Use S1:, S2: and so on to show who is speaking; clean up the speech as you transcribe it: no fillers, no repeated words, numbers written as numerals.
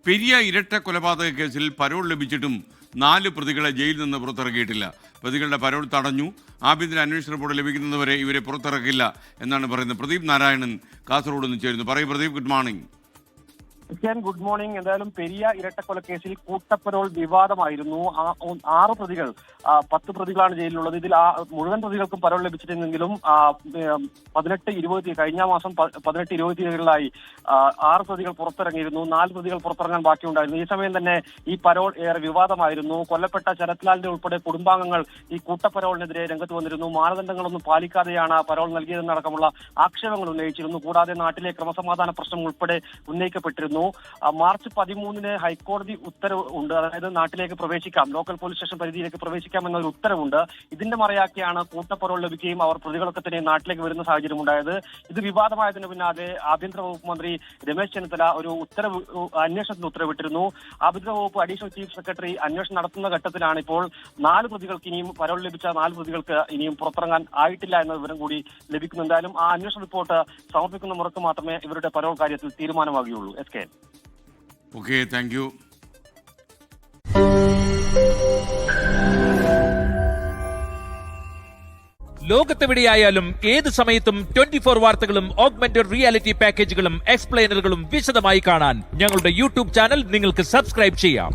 S1: പെരിയ ഇരട്ട കൊലപാതക കേസിൽ പരോൾ ലഭിച്ചിട്ടും 4 പ്രതികളെ ജയിലിൽ നിന്ന് പുറത്തിറക്കിയിട്ടില്ല. പ്രതികളുടെ പരോൾ തടഞ്ഞു. ആഭ്യന്തര അന്വേഷണ റിപ്പോർട്ട് ലഭിക്കുന്നതുവരെ ഇവരെ പുറത്തിറക്കില്ല എന്നാണ് പറയുന്നത്. പ്രദീപ് നാരായണൻ കാസർഗോഡ് നിന്ന് ചേരുന്നു. പറയൂ Pradeep, good morning.
S2: Good morning. എന്തായാലും പെരിയ ഇരട്ടക്കൊലക്കേസിൽ കൂട്ടപ്പരോൾ വിവാദമായിരുന്നു. 6 പ്രതികൾ, 10 പ്രതികളാണ് ജയിലിലുള്ളത്. ഇതിൽ മുഴുവൻ പ്രതികൾക്കും പരോൾ ലഭിച്ചിരുന്നെങ്കിലും 18-20 കഴിഞ്ഞ മാസം 18-20 തീയതികളിലായി 6 പ്രതികൾ പുറത്തിറങ്ങിയിരുന്നു. 4 പ്രതികൾ പുറത്തിറങ്ങാൻ ബാക്കിയുണ്ടായിരുന്നു. ഈ സമയം തന്നെ ഈ പരോൾ ഏറെ വിവാദമായിരുന്നു. കൊല്ലപ്പെട്ട ശരത്ലാലിന്റെ ഉൾപ്പെടെ കുടുംബാംഗങ്ങൾ ഈ കൂട്ടപ്പരോളിനെതിരെ രംഗത്ത് വന്നിരുന്നു. മാനദണ്ഡങ്ങളൊന്നും പാലിക്കാതെയാണ് പരോൾ നൽകിയതെന്നടക്കമുള്ള ആക്ഷേപങ്ങൾ ഉന്നയിച്ചിരുന്നു. കൂടാതെ നാട്ടിലെ ക്രമസമാധാന പ്രശ്നം ഉൾപ്പെടെ ഉന്നയിക്കപ്പെട്ടിരുന്നു. മാർച്ച് 13 ഹൈക്കോടതി ഉത്തരവ് ഉണ്ട്. അതായത് നാട്ടിലേക്ക് പ്രവേശിക്കാം, ലോക്കൽ പോലീസ് സ്റ്റേഷൻ പരിധിയിലേക്ക് പ്രവേശിക്കാം എന്നൊരു ഉത്തരവുണ്ട്. ഇതിന്റെ മറയാക്കിയാണ് കൂട്ടപ്പരോൾ ലഭിക്കുകയും അവർ പ്രതികളൊക്കെ തന്നെ നാട്ടിലേക്ക് വരുന്ന സാഹചര്യം ഉണ്ടായത്. ഇത് വിവാദമായതിനു പിന്നാലെ ആഭ്യന്തര വകുപ്പ് മന്ത്രി രമേശ് ചെന്നിത്തല ഒരു അന്വേഷണത്തിന് ഉത്തരവിട്ടിരുന്നു. ആഭ്യന്തര വകുപ്പ് അഡീഷണൽ ചീഫ് സെക്രട്ടറി അന്വേഷണം നടത്തുന്ന ഘട്ടത്തിലാണ് ഇപ്പോൾ 4 പ്രതികൾക്ക് ഇനിയും പരോൾ ലഭിച്ച 4 പ്രതികൾക്ക് ഇനിയും പുറത്തിറങ്ങാൻ ആയിട്ടില്ല എന്ന വിവരം കൂടി ലഭിക്കുന്നു. എന്തായാലും ആ അന്വേഷണ റിപ്പോർട്ട് സമർപ്പിക്കുന്ന മുറക്ക് മാത്രമേ ഇവരുടെ പരോൾ കാര്യത്തിൽ തീരുമാനമാകുകയുള്ളൂ. SK.
S1: Okay, thank you.
S3: ലോകത്തെവിടെയായാലും ഏത് സമയത്തും 24 വാർത്തകളും ഓഗ്മെന്റഡ് റിയാലിറ്റി പാക്കേജുകളും എക്സ്പ്ലെയിനറുകളും വിശദമായി കാണാൻ ഞങ്ങളുടെ യൂട്യൂബ് ചാനൽ നിങ്ങൾക്ക് സബ്സ്ക്രൈബ് ചെയ്യാം.